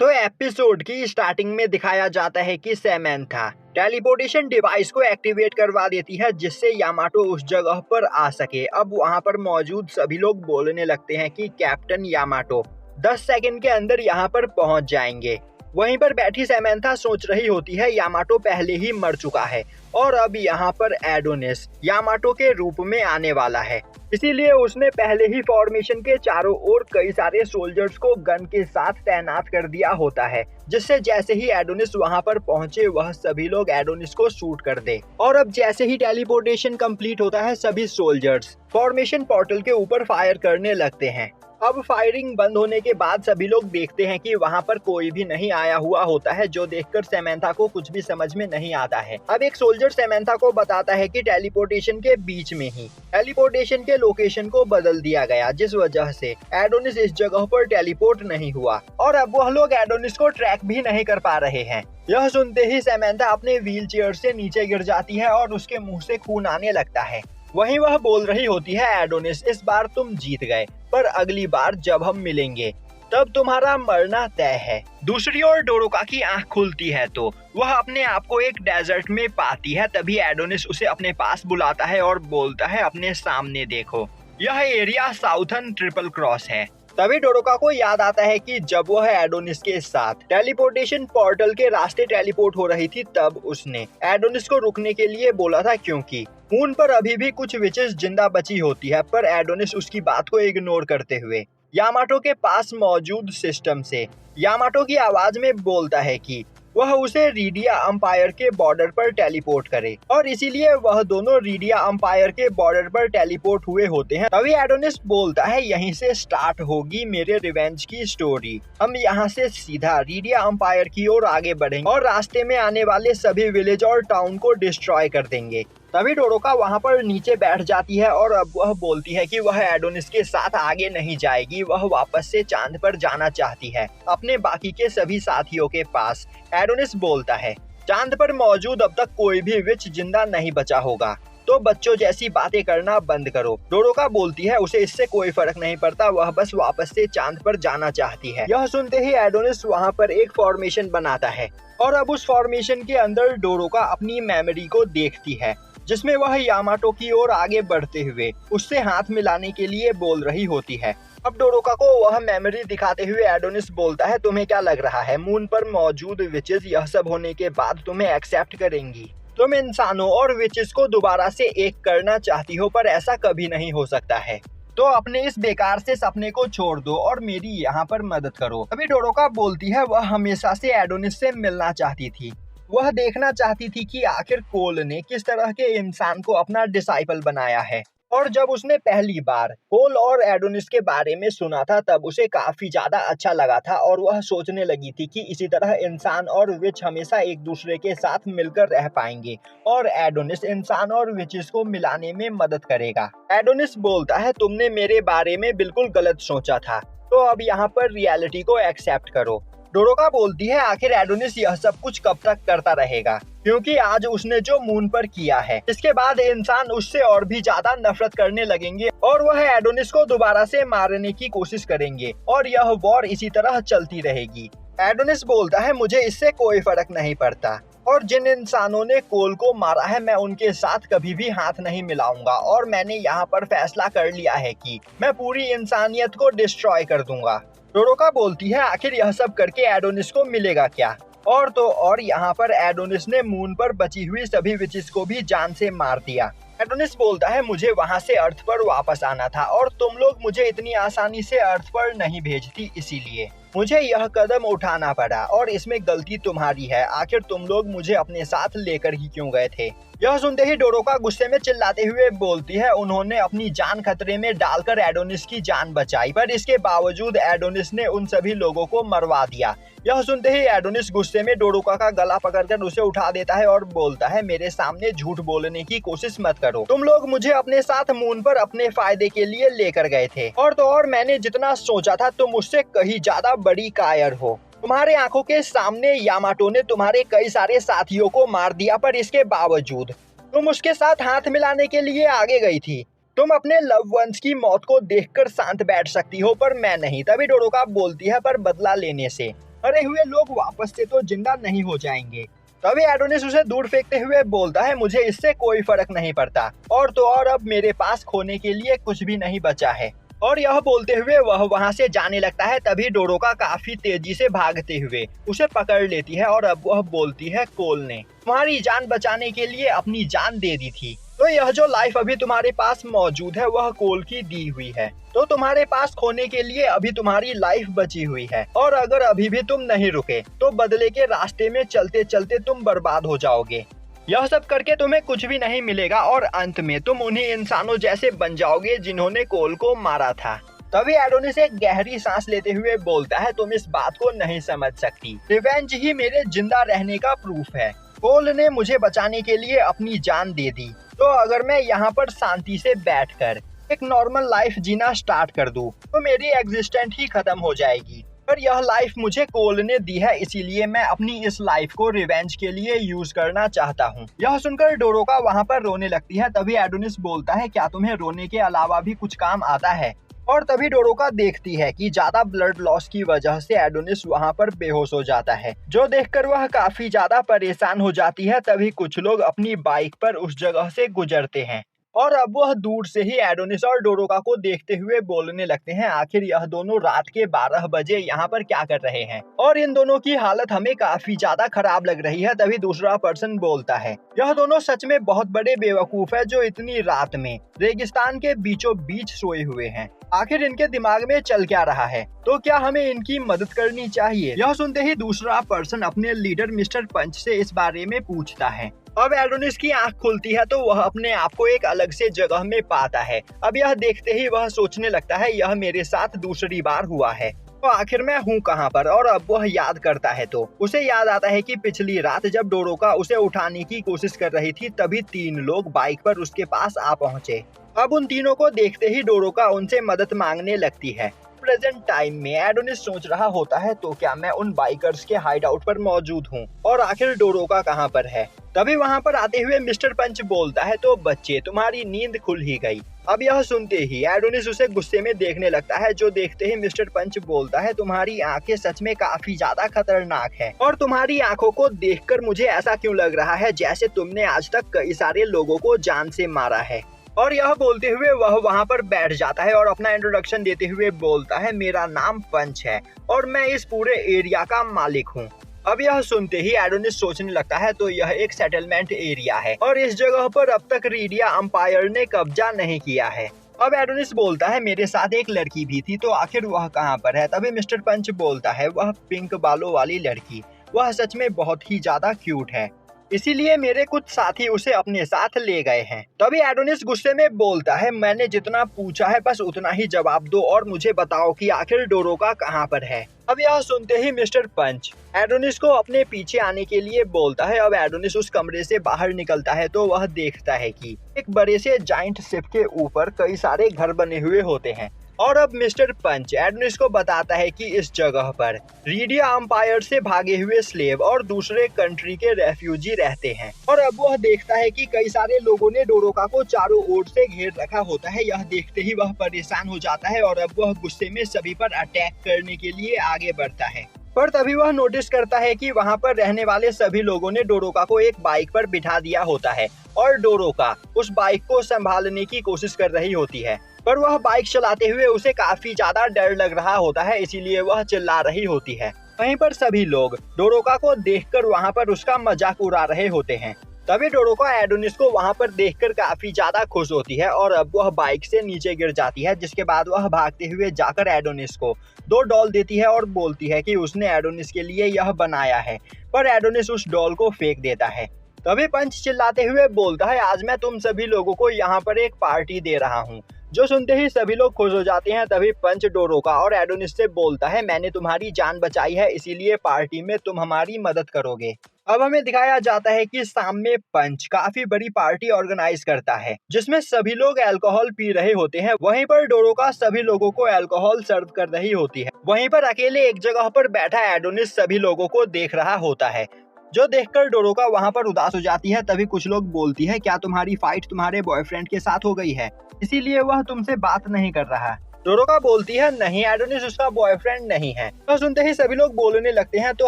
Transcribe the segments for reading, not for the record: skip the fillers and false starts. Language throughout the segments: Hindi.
तो एपिसोड की स्टार्टिंग में दिखाया जाता है कि सैमंथा टेलीपोर्टेशन डिवाइस को एक्टिवेट करवा देती है जिससे यामाटो उस जगह पर आ सके। अब वहां पर मौजूद सभी लोग बोलने लगते हैं कि कैप्टन यामाटो 10 सेकंड के अंदर यहां पर पहुंच जाएंगे। वहीं पर बैठी सैमंथा सोच रही होती है यामाटो पहले ही मर चुका है और अब यहाँ पर एडोनिस यामाटो के रूप में आने वाला है, इसीलिए उसने पहले ही फॉर्मेशन के चारों ओर कई सारे सोल्जर्स को गन के साथ तैनात कर दिया होता है, जिससे जैसे ही एडोनिस वहां पर पहुंचे वह सभी लोग एडोनिस को शूट कर दे। और अब जैसे ही टेलीपोर्टेशन कंप्लीट होता है सभी सोल्जर्स फॉर्मेशन पोर्टल के ऊपर फायर करने लगते हैं। अब फायरिंग बंद होने के बाद सभी लोग देखते हैं कि वहां पर कोई भी नहीं आया हुआ होता है, जो देखकर सैमंथा को कुछ भी समझ में नहीं आता है। अब एक सोल्जर सैमंथा को बताता है कि टेलीपोर्टेशन के बीच में ही टेलीपोर्टेशन के लोकेशन को बदल दिया गया, जिस वजह से एडोनिस इस जगह पर टेलीपोर्ट नहीं हुआ और अब वह लोग एडोनिस को ट्रैक भी नहीं कर पा रहे हैं। यह सुनते ही सैमंथा अपने व्हील चेयर से नीचे गिर जाती है और उसके मुंह से खून आने लगता है। वहीं वह बोल रही होती है, एडोनिस इस बार तुम जीत गए, पर अगली बार जब हम मिलेंगे तब तुम्हारा मरना तय है। दूसरी ओर डोरोका की आंख खुलती है तो वह अपने आप को एक डेजर्ट में पाती है। तभी एडोनिस उसे अपने पास बुलाता है और बोलता है, अपने सामने देखो, यह एरिया साउथर्न ट्रिपल क्रॉस है। तभी डोरोका को याद आता है कि जब वह एडोनिस के साथ टेलीपोर्टेशन पोर्टल के रास्ते टेलीपोर्ट हो रही थी तब उसने एडोनिस को रुकने के लिए बोला था, क्योंकि मून पर अभी भी कुछ विचेस जिंदा बची होती है। पर एडोनिस उसकी बात को इग्नोर करते हुए यामाटो के पास मौजूद सिस्टम से यामाटो की आवाज में बोलता है कि वह उसे रीडिया अंपायर के बॉर्डर पर टेलीपोर्ट करे और इसीलिए वह दोनों रीडिया अंपायर के बॉर्डर पर टेलीपोर्ट हुए होते हैं। तभी एडोनिस बोलता है, यहीं से स्टार्ट होगी मेरे रिवेंज की स्टोरी। हम यहाँ से सीधा रीडिया अंपायर की ओर आगे बढ़ेंगे और रास्ते में आने वाले सभी विलेज और टाउन को डिस्ट्रॉय कर देंगे। तभी डोरोका वहां पर नीचे बैठ जाती है और अब वह बोलती है कि वह एडोनिस के साथ आगे नहीं जाएगी, वह वापस से चांद पर जाना चाहती है अपने बाकी के सभी साथियों के पास। एडोनिस बोलता है, चांद पर मौजूद अब तक कोई भी विच जिंदा नहीं बचा होगा, तो बच्चों जैसी बातें करना बंद करो। डोरोका बोलती है उसे इससे कोई फर्क नहीं पड़ता, वह बस वापस से चांद पर जाना चाहती है। यह सुनते ही एडोनिस वहां पर एक फॉर्मेशन बनाता है और अब उस फॉर्मेशन के अंदर डोरोका अपनी मेमोरी को देखती है, जिसमें वह यामाटो की ओर आगे बढ़ते हुए उससे हाथ मिलाने के लिए बोल रही होती है। अब डोरोका को वह मेमोरी दिखाते हुए एडोनिस बोलता है, तुम्हें क्या लग रहा है मून पर मौजूद विचेस यह सब होने के बाद तुम्हें एक्सेप्ट करेंगी? तुम इंसानों और विचेस को दोबारा से एक करना चाहती हो, पर ऐसा कभी नहीं हो सकता है, तो अपने इस बेकार से सपने को छोड़ दो और मेरी यहाँ पर मदद करो। अभी डोरोका बोलती है वह हमेशा से एडोनिस से मिलना चाहती थी, वह देखना चाहती थी कि आखिर कोल ने किस तरह के इंसान को अपना डिसाइपल बनाया है। और जब उसने पहली बार कोल और एडोनिस के बारे में सुना था तब उसे काफी ज्यादा अच्छा लगा था और वह सोचने लगी थी कि इसी तरह इंसान और विच हमेशा एक दूसरे के साथ मिलकर रह पाएंगे और एडोनिस इंसान और विचेस को मिलाने में मदद करेगा। एडोनिस बोलता है, तुमने मेरे बारे में बिल्कुल गलत सोचा था, तो अब यहाँ पर रियलिटी को एक्सेप्ट करो। डोरोका बोलती है, आखिर एडोनिस यह सब कुछ कब तक करता रहेगा, क्योंकि आज उसने जो मून पर किया है इसके बाद इंसान उससे और भी ज्यादा नफरत करने लगेंगे और वह एडोनिस को दोबारा से मारने की कोशिश करेंगे और यह वॉर इसी तरह चलती रहेगी। एडोनिस बोलता है, मुझे इससे कोई फर्क नहीं पड़ता और जिन इंसानों ने कोल को मारा है मैं उनके साथ कभी भी हाथ नहीं मिलाऊंगा और मैंने यहाँ पर फैसला कर लिया है कि मैं पूरी इंसानियत को डिस्ट्रॉय कर दूंगा। डोरोका बोलती है, आखिर यह सब करके एडोनिस को मिलेगा क्या? और तो और यहाँ पर एडोनिस ने मून पर बची हुई सभी विचेस को भी जान से मार दिया। एडोनिस बोलता है, मुझे वहाँ से अर्थ पर वापस आना था और तुम लोग मुझे इतनी आसानी से अर्थ पर नहीं भेजती, इसीलिए मुझे यह कदम उठाना पड़ा और इसमें गलती तुम्हारी है। आखिर तुम लोग मुझे अपने साथ लेकर ही क्यों गए थे? यह सुनते ही डोरोका गुस्से में चिल्लाते हुए बोलती है, उन्होंने अपनी जान खतरे में डालकर एडोनिस की जान बचाई, पर इसके बावजूद एडोनिस ने उन सभी लोगों को मरवा दिया। यह सुनते ही एडोनिस गुस्से में डोरोका का गला पकड़कर उसे उठा देता है और बोलता है, मेरे सामने झूठ बोलने की कोशिश मत करो, तुम लोग मुझे अपने साथ मून पर अपने फायदे के लिए लेकर गए थे और तो और मैंने जितना सोचा था तुम उससे कहीं ज्यादा बड़ी कायर हो। तुम्हारे आंखों के सामने यामाटो ने तुम्हारे कई सारे साथियों को मार दिया, पर इसके बावजूद तुम उसके साथ हाथ मिलाने के लिए आगे गई थी। तुम अपने लव वंस की मौत को देखकर शांत बैठ सकती हो, पर मैं नहीं। तभी डोरोका बोलती है, पर बदला लेने से मरे हुए लोग वापस से तो जिंदा नहीं हो जाएंगे। तभी एडोनिस उसे दूर फेंकते हुए बोलता है, मुझे इससे कोई फर्क नहीं पड़ता, और तो और अब मेरे पास खोने के लिए कुछ भी नहीं बचा है। और यह बोलते हुए वह वहां से जाने लगता है। तभी डोरोका काफी तेजी से भागते हुए उसे पकड़ लेती है और अब वह बोलती है, कोल ने तुम्हारी जान बचाने के लिए अपनी जान दे दी थी, तो यह जो लाइफ अभी तुम्हारे पास मौजूद है वह कोल की दी हुई है, तो तुम्हारे पास खोने के लिए अभी तुम्हारी लाइफ बची हुई है, और अगर अभी भी तुम नहीं रुके तो बदले के रास्ते में चलते चलते तुम बर्बाद हो जाओगे। यह सब करके तुम्हें कुछ भी नहीं मिलेगा और अंत में तुम उन्हीं इंसानों जैसे बन जाओगे जिन्होंने कोल को मारा था। तभी एडोनिस एक गहरी सांस लेते हुए बोलता है, तुम इस बात को नहीं समझ सकती, रिवेंज ही मेरे जिंदा रहने का प्रूफ है। कोल ने मुझे बचाने के लिए अपनी जान दे दी, तो अगर मैं यहाँ पर शांति से बैठकर एक नॉर्मल लाइफ जीना स्टार्ट कर दूं, तो मेरी एग्जिस्टेंस ही खत्म हो जाएगी। पर यह लाइफ मुझे कोल ने दी है, इसीलिए मैं अपनी इस लाइफ को रिवेंज के लिए यूज करना चाहता हूँ। यह सुनकर डोरोका वहाँ पर रोने लगती है। तभी एडोनिस बोलता है, क्या तुम्हें रोने के अलावा भी कुछ काम आता है? और तभी डोरोका देखती है कि ज्यादा ब्लड लॉस की वजह से एडोनिस वहाँ पर बेहोश हो जाता है, जो देखकर वह काफी ज्यादा परेशान हो जाती है। तभी कुछ लोग अपनी बाइक पर उस जगह से गुजरते हैं और अब वह दूर से ही एडोनिस और डोरोका को देखते हुए बोलने लगते हैं, आखिर यह दोनों रात के 12 बजे यहाँ पर क्या कर रहे हैं, और इन दोनों की हालत हमें काफी ज्यादा खराब लग रही है। तभी दूसरा पर्सन बोलता है, यह दोनों सच में बहुत बड़े बेवकूफ है जो इतनी रात में रेगिस्तान के बीचों बीच सोए हुए हैं। आखिर इनके दिमाग में चल क्या रहा है, तो क्या हमें इनकी मदद करनी चाहिए? यह सुनते ही दूसरा पर्सन अपने लीडर मिस्टर पंच से इस बारे में पूछता है। अब एडोनिस की आंख खुलती है तो वह अपने आप को एक अलग से जगह में पाता है। अब यह देखते ही वह सोचने लगता है, यह मेरे साथ दूसरी बार हुआ है, तो आखिर मैं हूँ कहाँ पर? और अब वह याद करता है तो उसे याद आता है कि पिछली रात जब डोरोका उसे उठाने की कोशिश कर रही थी, तभी 3 लोग बाइक पर उसके पास आ पहुँचे। अब उन तीनों को देखते ही डोरोका उनसे मदद मांगने लगती है। प्रेजेंट टाइम में एडोनिस सोच रहा होता है, तो क्या मैं उन बाइकर्स के हाइड आउट पर मौजूद हूँ, और आखिर डोरोका कहाँ पर है? तभी वहाँ पर आते हुए मिस्टर पंच बोलता है, तो बच्चे तुम्हारी नींद खुल ही गई। अब यह सुनते ही एडोनिस उसे गुस्से में देखने लगता है, जो देखते ही मिस्टर पंच बोलता है, तुम्हारी आंखें सच में काफी ज्यादा खतरनाक है, और तुम्हारी आंखों को देखकर मुझे ऐसा क्यों लग रहा है जैसे तुमने आज तक कई सारे लोगों को जान से मारा है। और यह बोलते हुए वह वहाँ पर बैठ जाता है और अपना इंट्रोडक्शन देते हुए बोलता है, मेरा नाम पंच है और मैं इस पूरे एरिया का मालिक हूँ। अब यह सुनते ही एडोनिस सोचने लगता है, तो यह एक सेटलमेंट एरिया है और इस जगह पर अब तक रीडिया अंपायर ने कब्जा नहीं किया है। अब एडोनिस बोलता है, मेरे साथ एक लड़की भी थी, तो आखिर वह कहाँ पर है? तभी मिस्टर पंच बोलता है, वह पिंक बालों वाली लड़की, वह सच में बहुत ही ज्यादा क्यूट है, इसीलिए मेरे कुछ साथी उसे अपने साथ ले गए हैं। तभी एडोनिस गुस्से में बोलता है, मैंने जितना पूछा है बस उतना ही जवाब दो और मुझे बताओ कि आखिर डोरोका कहाँ पर है। अब यह सुनते ही मिस्टर पंच एडोनिस को अपने पीछे आने के लिए बोलता है। अब एडोनिस उस कमरे से बाहर निकलता है तो वह देखता है कि एक बड़े से जाइंट शिप के ऊपर कई सारे घर बने हुए होते हैं, और अब मिस्टर पंच एडोनिस को बताता है कि इस जगह पर रीडिया अंपायर से भागे हुए स्लेव और दूसरे कंट्री के रेफ्यूजी रहते हैं। और अब वह देखता है कि कई सारे लोगों ने डोरोका को चारों ओर से घेर रखा होता है। यह देखते ही वह परेशान हो जाता है और अब वह गुस्से में सभी पर अटैक करने के लिए आगे बढ़ता है। पर तभी वह नोटिस करता है कि वहाँ पर रहने वाले सभी लोगों ने डोरोका को एक बाइक पर बिठा दिया होता है और डोरोका उस बाइक को संभालने की कोशिश कर रही होती है, पर वह बाइक चलाते हुए उसे काफी ज्यादा डर लग रहा होता है, इसीलिए वह चिल्ला रही होती है। वहीं पर सभी लोग डोरोका को देखकर वहाँ पर उसका मजाक उड़ा रहे होते हैं। तभी डोरोका एडोनिस को वहाँ पर देखकर काफी ज्यादा खुश होती है और अब वह बाइक से नीचे गिर जाती है, जिसके बाद वह भागते हुए जाकर एडोनिस को 2 डॉल देती है और बोलती है कि उसने एडोनिस के लिए यह बनाया है, पर एडोनिस उस डॉल को फेंक देता है। तभी पंच चिल्लाते हुए बोलता है, आज मैं तुम सभी लोगों को यहाँ पर एक पार्टी दे रहा हूँ। जो सुनते ही सभी लोग खुश हो जाते हैं। तभी पंच डोरोका और एडोनिस से बोलता है, मैंने तुम्हारी जान बचाई है, इसीलिए पार्टी में तुम हमारी मदद करोगे। अब हमें दिखाया जाता है कि सामने पंच काफी बड़ी पार्टी ऑर्गेनाइज करता है, जिसमें सभी लोग अल्कोहल पी रहे होते हैं। वहीं पर डोरोका सभी लोगों को अल्कोहल सर्व कर रही होती है। वहीं पर अकेले एक जगह पर बैठा एडोनिस सभी लोगों को देख रहा होता है, जो देखकर डोरोका वहाँ पर उदास हो जाती है। तभी कुछ लोग बोलती है, क्या तुम्हारी फाइट तुम्हारे बॉयफ्रेंड के साथ हो गई है, इसीलिए वह तुमसे बात नहीं कर रहा? डोरोका बोलती है नहीं, एडोनिस उसका बॉयफ्रेंड नहीं है। तो सुनते ही सभी लोग बोलने लगते हैं तो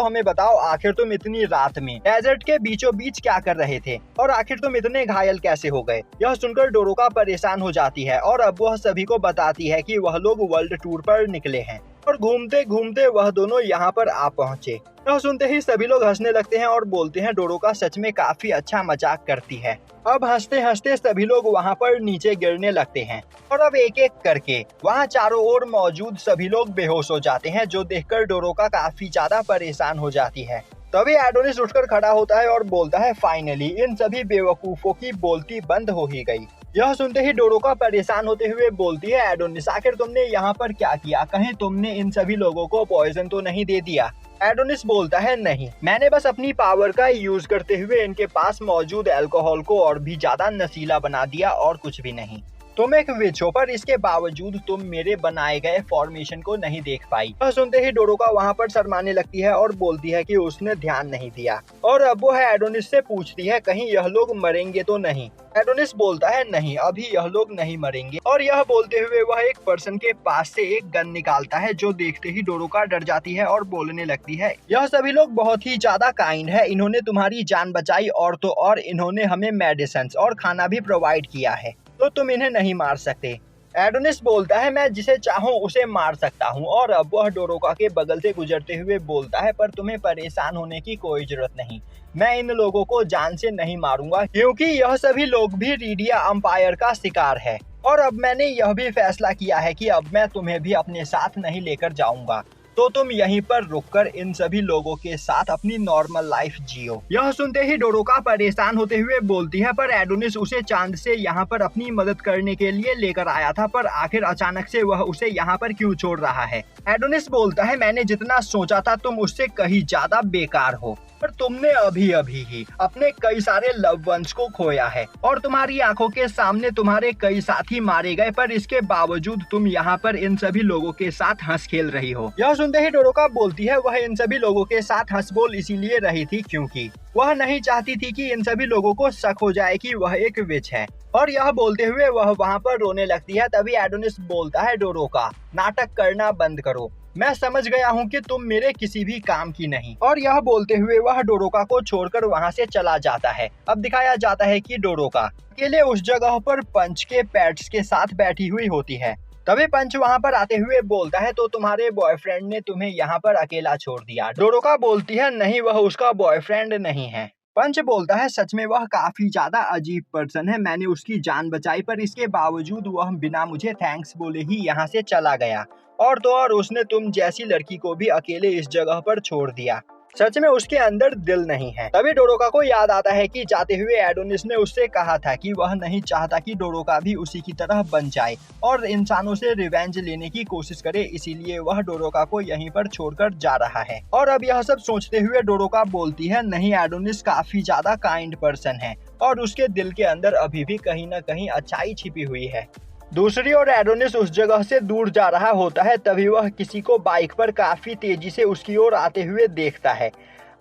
हमें बताओ आखिर तुम इतनी रात में डेजर्ट के बीचों बीच क्या कर रहे थे और आखिर तुम इतने घायल कैसे हो गए। यह सुनकर डोरोका परेशान हो जाती है और अब वह सभी को बताती है कि वह लोग वर्ल्ड टूर पर निकले हैं और घूमते घूमते वह दोनों यहाँ पर आ पहुँचे। यह सुनते ही सभी लोग हंसने लगते हैं और बोलते हैं डोरोका सच में काफी अच्छा मजाक करती है। अब हंसते हंसते सभी लोग वहाँ पर नीचे गिरने लगते हैं और अब एक एक करके वहाँ चारों ओर मौजूद सभी लोग बेहोश हो जाते हैं, जो देखकर डोरोका काफी ज्यादा परेशान हो जाती है। तभी एडोनिस उठकर खड़ा होता है और बोलता है फाइनली इन सभी बेवकूफों की बोलती बंद हो ही गई। यह सुनते ही डोरोका परेशान होते हुए बोलती है एडोनिस आखिर तुमने यहाँ पर क्या किया, कहीं तुमने इन सभी लोगों को पॉइजन तो नहीं दे दिया। एडोनिस बोलता है नहीं, मैंने बस अपनी पावर का यूज करते हुए इनके पास मौजूद अल्कोहल को और भी ज्यादा नशीला बना दिया और कुछ भी नहीं। तुम एक विच हो पर इसके बावजूद तुम मेरे बनाए गए फॉर्मेशन को नहीं देख पाई। सुनते ही डोरोका वहाँ पर शर्माने लगती है और बोलती है कि उसने ध्यान नहीं दिया और अब वो है एडोनिस से पूछती है कहीं यह लोग मरेंगे तो नहीं। एडोनिस बोलता है नहीं, अभी यह लोग नहीं मरेंगे और यह बोलते हुए वह एक पर्सन के पास से एक गन निकालता है, जो देखते ही डोरोका डर जाती है और बोलने लगती है यह सभी लोग बहुत ही ज्यादा काइंड है, इन्होंने तुम्हारी जान बचाई और तो और इन्होंने हमें मेडिसिन और खाना भी प्रोवाइड किया है, तो तुम इन्हें नहीं मार सकते। एडोनिस बोलता है मैं जिसे चाहूँ उसे मार सकता हूँ और अब वह डोरोका के बगल से गुजरते हुए बोलता है पर तुम्हें परेशान होने की कोई जरूरत नहीं, मैं इन लोगों को जान से नहीं मारूंगा क्योंकि यह सभी लोग भी रीडिया अंपायर का शिकार है और अब मैंने यह भी फैसला किया है कि अब मैं तुम्हें भी अपने साथ नहीं लेकर जाऊंगा, तो तुम यहीं पर रुककर इन सभी लोगों के साथ अपनी नॉर्मल लाइफ जियो। यह सुनते ही डोरोका परेशान होते हुए बोलती है पर एडोनिस उसे चांद से यहाँ पर अपनी मदद करने के लिए लेकर आया था, पर आखिर अचानक से वह उसे यहाँ पर क्यों छोड़ रहा है। एडोनिस बोलता है मैंने जितना सोचा था तुम उससे कहीं ज्यादा बेकार हो, पर तुमने अभी अभी ही अपने कई सारे लव वंस को खोया है और तुम्हारी आंखों के सामने तुम्हारे कई साथी मारे गए, पर इसके बावजूद तुम यहाँ पर इन सभी लोगों के साथ हंस खेल रही हो। यह सुनते ही डोरोका बोलती है वह इन सभी लोगों के साथ हंस बोल इसीलिए रही थी क्योंकि वह नहीं चाहती थी कि इन सभी लोगों को शक हो जाए कि वह एक विच है, और यह बोलते हुए वह वहाँ पर रोने लगती है। तभी एडोनिस बोलता है डोरोका नाटक करना बंद करो, मैं समझ गया हूँ कि तुम मेरे किसी भी काम की नहीं, और यह बोलते हुए वह डोरोका को छोड़कर वहाँ से चला जाता है। अब दिखाया जाता है कि डोरोका अकेले उस जगह पर पंच के पेट्स के साथ बैठी हुई होती है। तभी पंच वहाँ पर आते हुए बोलता है तो तुम्हारे बॉयफ्रेंड ने तुम्हें यहाँ पर अकेला छोड़ दिया। डोरोका बोलती है नहीं, वह उसका बॉयफ्रेंड नहीं है। पंच बोलता है सच में वह काफी ज्यादा अजीब पर्सन है, मैंने उसकी जान बचाई पर इसके बावजूद वह बिना मुझे थैंक्स बोले ही यहाँ से चला गया, और तो और उसने तुम जैसी लड़की को भी अकेले इस जगह पर छोड़ दिया, सच में उसके अंदर दिल नहीं है। तभी डोरोका को याद आता है कि जाते हुए एडोनिस ने उससे कहा था कि वह नहीं चाहता कि डोरोका भी उसी की तरह बन जाए और इंसानों से रिवेंज लेने की कोशिश करे, इसीलिए वह डोरोका को यहीं पर छोड़कर जा रहा है। और अब यह सब सोचते हुए डोरोका बोलती है नहीं, एडोनिस काफी ज्यादा काइंड पर्सन है और उसके दिल के अंदर अभी भी कहीं न कहीं अच्छाई छिपी हुई है। दूसरी ओर एडोनिस उस जगह से दूर जा रहा होता है, तभी वह किसी को बाइक पर काफी तेजी से उसकी ओर आते हुए देखता है।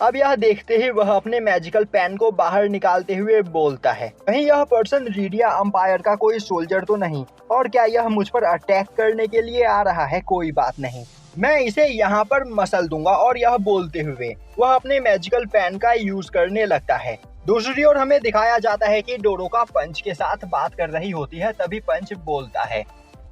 अब यह देखते ही वह अपने मैजिकल पेन को बाहर निकालते हुए बोलता है कहीं यह पर्सन रीडिया अंपायर का कोई सोल्जर तो नहीं, और क्या यह मुझ पर अटैक करने के लिए आ रहा है। कोई बात नहीं, मैं इसे यहाँ पर मसल दूंगा। और यह बोलते हुए वह अपने मैजिकल पेन का यूज करने लगता है। दूसरी ओर हमें दिखाया जाता है कि डोरोका पंच के साथ बात कर रही होती है। तभी पंच बोलता है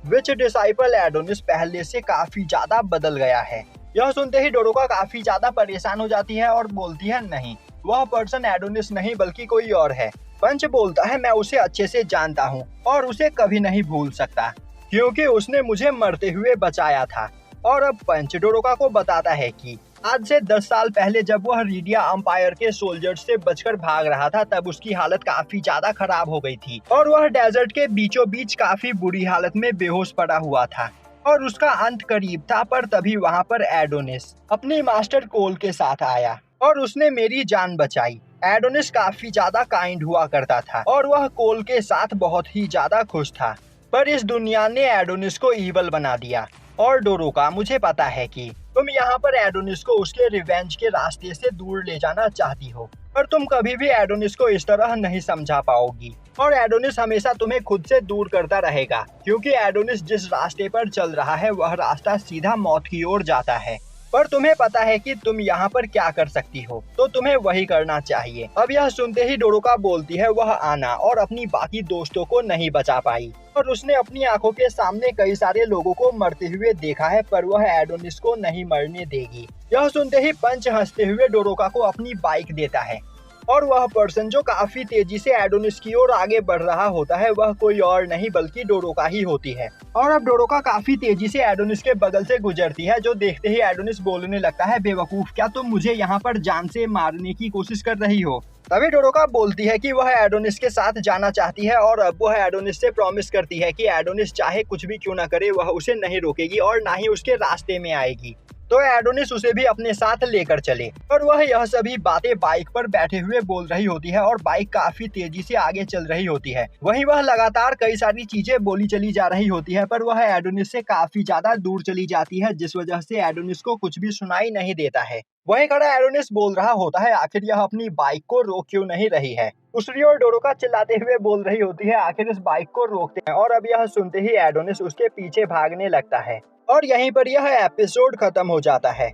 विच डिसाइपल एडोनिस पहले से काफी ज्यादा बदल गया है। यह सुनते ही डोरोका काफी ज्यादा परेशान हो जाती है और बोलती है नहीं, वह पर्सन एडोनिस नहीं बल्कि कोई और है। पंच बोलता है मैं उसे अच्छे से जानता हूँ और उसे कभी नहीं भूल सकता क्योंकि उसने मुझे मरते हुए बचाया था। और अब पंच डोरोका को बताता है कि आज से 10 साल पहले जब वह रीडिया अंपायर के सोल्जर्स से बचकर भाग रहा था, तब उसकी हालत काफी ज्यादा खराब हो गई थी और वह डेजर्ट के बीचों बीच काफी बुरी हालत में बेहोश पड़ा हुआ था और उसका अंत करीब था। पर तभी वहाँ पर एडोनिस अपनी मास्टर कोल के साथ आया और उसने मेरी जान बचाई। एडोनिस काफी ज्यादा काइंड हुआ करता था और वह कोल के साथ बहुत ही ज्यादा खुश था, पर इस दुनिया ने एडोनिस को ईवल बना दिया। और डोरोका मुझे पता है कि तुम यहाँ पर एडोनिस को उसके रिवेंज के रास्ते से दूर ले जाना चाहती हो, पर तुम कभी भी एडोनिस को इस तरह नहीं समझा पाओगी और एडोनिस हमेशा तुम्हें खुद से दूर करता रहेगा, क्योंकि एडोनिस जिस रास्ते पर चल रहा है वह रास्ता सीधा मौत की ओर जाता है। पर तुम्हें पता है कि तुम यहाँ पर क्या कर सकती हो, तो तुम्हें वही करना चाहिए। अब यह सुनते ही डोरोका बोलती है वह आना और अपनी बाकी दोस्तों को नहीं बचा पाई और उसने अपनी आंखों के सामने कई सारे लोगों को मरते हुए देखा है, पर वह एडोनिस को नहीं मरने देगी। यह सुनते ही पंच हंसते हुए डोरोका को अपनी बाइक देता है और वह पर्सन जो काफी तेजी से एडोनिस की ओर आगे बढ़ रहा होता है वह कोई और नहीं बल्कि डोरोका ही होती है। और अब डोरोका काफी तेजी से एडोनिस के बगल से गुजरती है, जो देखते ही एडोनिस बोलने लगता है, बेवकूफ, क्या तुम मुझे यहाँ पर जान से मारने की कोशिश कर रही हो? तभी डोरोका बोलती है कि वह एडोनिस के साथ जाना चाहती है और अब वह एडोनिस से प्रॉमिस करती है कि एडोनिस चाहे कुछ भी क्यों न करे वह उसे नहीं रोकेगी और ना ही उसके रास्ते में आएगी, तो एडोनिस उसे भी अपने साथ लेकर चले। और वह यह सभी बातें बाइक पर बैठे हुए बोल रही होती है और बाइक काफी तेजी से आगे चल रही होती है। वहीं वह लगातार कई सारी चीजें बोली चली जा रही होती है, पर वह एडोनिस से काफी ज्यादा दूर चली जाती है, जिस वजह से एडोनिस को कुछ भी सुनाई नहीं देता है। वहीं खड़ा एडोनिस बोल रहा होता है, आखिर यह अपनी बाइक को रोक क्यों नहीं रही है? दूसरी ओर डोरोका चिल्लाते हुए बोल रही होती है, आखिर इस बाइक को रोकते हैं। और अब यह सुनते ही एडोनिस उसके पीछे भागने लगता है और यहीं पर यह एपिसोड खत्म हो जाता है।